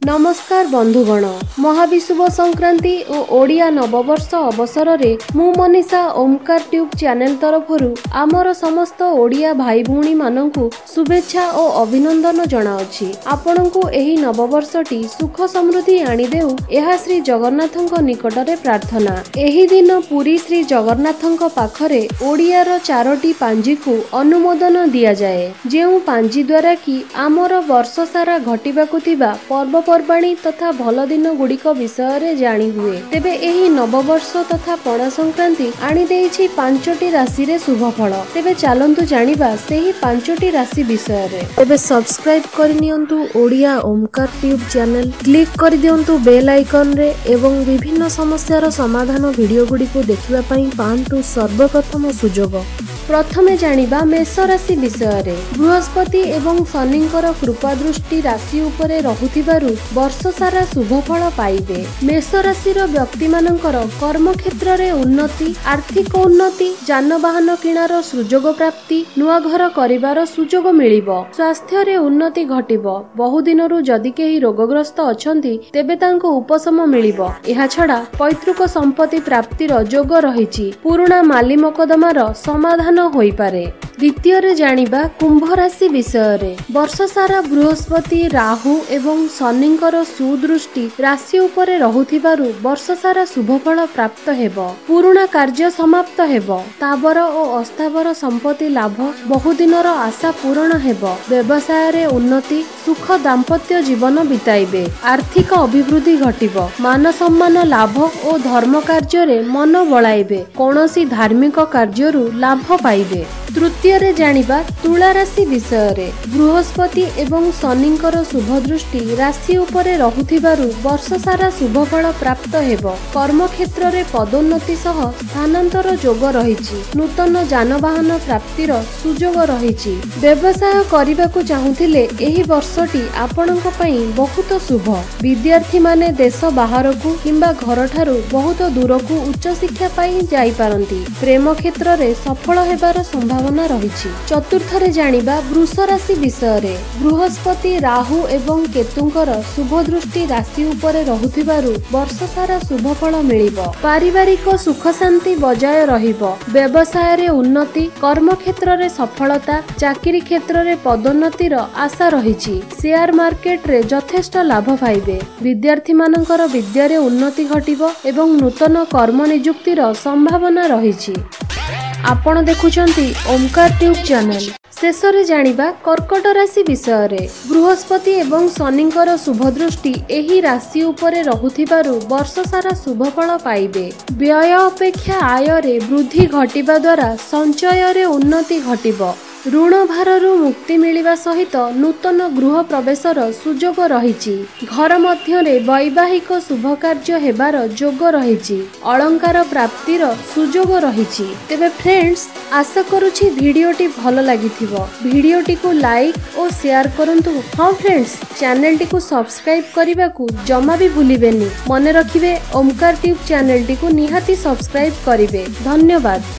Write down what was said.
नमस्कार बंधुगण महाविषुव संक्रांति और ओडिया नववर्ष अवसर रे मु मनीषा ओमकार ट्यूब चैनल तरफरु आमर समस्त ओडिया भाई भौणी माननकु शुभेच्छा और अभिनंदन जनाउछि। आपनकु एही नववर्षटी सुख समृद्धि आनी देउ एहा श्री जगन्नाथଙ୍କ निकटरे प्रार्थना। एही दिन पुरी श्री जगन्नाथଙ୍କ पाखरे ओडियार 4टी पांजी को अनुमोदन दिया जाए, जेउ पांजी द्वारा कि आमर वर्ष सारा घटिबाकु थिबा पर्व पर्वाणी तथा भल दिन गुड़िक विषय जानी हुए। तेबे एही नववर्ष तथा पणा संक्रांति आनी देइछि 5टी राशि रे शुभ फल। तेबे चलंतु जानिबा सेही 5टी राशि विषय रे। तेबे सब्सक्राइब करिनियंतु Odia Omkar tube channel, click करि दियंतु बेल आइकन रे एवं विभिन्न समस्यार समाधान वीडियो गुडी को देखिबा पई पांतु सर्वप्रथम सुजोग। प्रथमे जानिबा मेष राशि विषय रे। बृहस्पति एवं शनिଙ୍କର कृपा दृष्टि राशि उपरे रहुथिबारु वर्ष सारा शुभ फल पाइबे। मेष राशिर व्यक्ति मानकर कर्म क्षेत्र रे उन्नति, आर्थिक उन्नति, जानवाहन किणार सुजोग प्राप्ति, नुआ घर करिवार सुजोग मिलिबो। स्वास्थ्य रे उन्नति घटिबो। बहु दिनरु जदि केही रोगग्रस्त अछंती तेबे तांको उपशम मिलिबो। एहा छडा पैतृक संपत्ति प्राप्तिर जोग रहिछि। पुराना माली मकदमार समाधान होई पारे। द्वितीय रे जानिबा कुंभ राशि विषय रे। वर्ष सारा बृहस्पति, राहु एवं शनिଙ୍କର सुदृष्टि राशि उपरे रहुथिबारु वर्ष सारा शुभ फल प्राप्त हेबो। पुराना कार्य समाप्त हेबो। ताबर और अस्थावर संपत्ति लाभ, बहु दिनर आशा पूर्ण हेबो। व्यवसाय रे उन्नति, सुख दाम्पत्य जीवन बिताइबे। आर्थिक अभिवृद्धि घटिबो। मान सम्मान लाभ और धर्म कार्य रे मन बळाइबे। कोनोसी धार्मिक कार्यरु लाभ पाइबे। तृतीय रे जानिबा तुला राशि विषय रे। बृहस्पति एवं शनिଙ୍କର शुभ दृष्टि राशि उपरे रहुथिबारु वर्ष सारा शुभ फल प्राप्त हेबो। कर्म क्षेत्र रे पदोन्नति सह स्थानांतर जोग रहिछि। नूतन जानवाहन प्राप्तिर सुजोग रहिछि। व्यवसाय करिबाकु चाहुथिले एही वर्षटी आपणक पई बहुत शुभ। विद्यार्थी माने देश बाहरकु किंबा घर ठारू बहुत दूरकु उच्च शिक्षा पाई जाई पारंती। प्रेम क्षेत्र रे सफल हेबार संभावना रहिछि। चतुर्थ रे जानिबा वृष राशि विषय रे। बृहस्पति, राहु एवं केतुଙ୍କର शुभ दृष्टि राशि उपरे रहुथिबारु वर्ष सारा शुभ फल मिलिबो। पारिवारिक सुख शांति बजाय रहिबो। व्यवसाय रे उन्नति, कर्म क्षेत्र रे सफलता, चाकरी क्षेत्र रे पदोन्नतिर आशा रहिछि। शेयर मार्केट रे यथेष्ट लाभ पाइबे। विद्यार्थी मानकर विद्या रे उन्नति घटिबो एवं नूतन कर्म नियुक्तिर संभावना रहिछि। आपण देखुचंती ओमकार ट्यूब चैनल। शेष रे जानिबा कर्कट राशि विषय रे। बृहस्पति एवं शनिଙ୍କର शुभ दृष्टि एही राशि उपरे रहुथिबारु वर्ष सारा शुभ फल पाइबे। व्यय अपेक्षा आय रे वृद्धि घटिबा द्वारा संचय रे उन्नति घटिबो। ऋण भारु मुक्ति मिलिबा सहित नूतन गृह प्रवेशर सुजोग रहिछि। घर मध्य रे वैवाहिक शुभ कार्य हेबार जोग रहिछि। अलंकार प्राप्तिर सुजोग रहिछि। तेबे फ्रेंड्स, आशा करूछि वीडियोटी भल लागिथिबो। वीडियोटी को लाइक और शेयर करंतु। हां फ्रेंड्स, चैनल टी को सब्सक्राइब करिबाकू जमा भी भूलिबेनी। मने रखिबे ओमकार ट्यूब चैनल टी को निहाती सब्सक्राइब करिवे। धन्यवाद।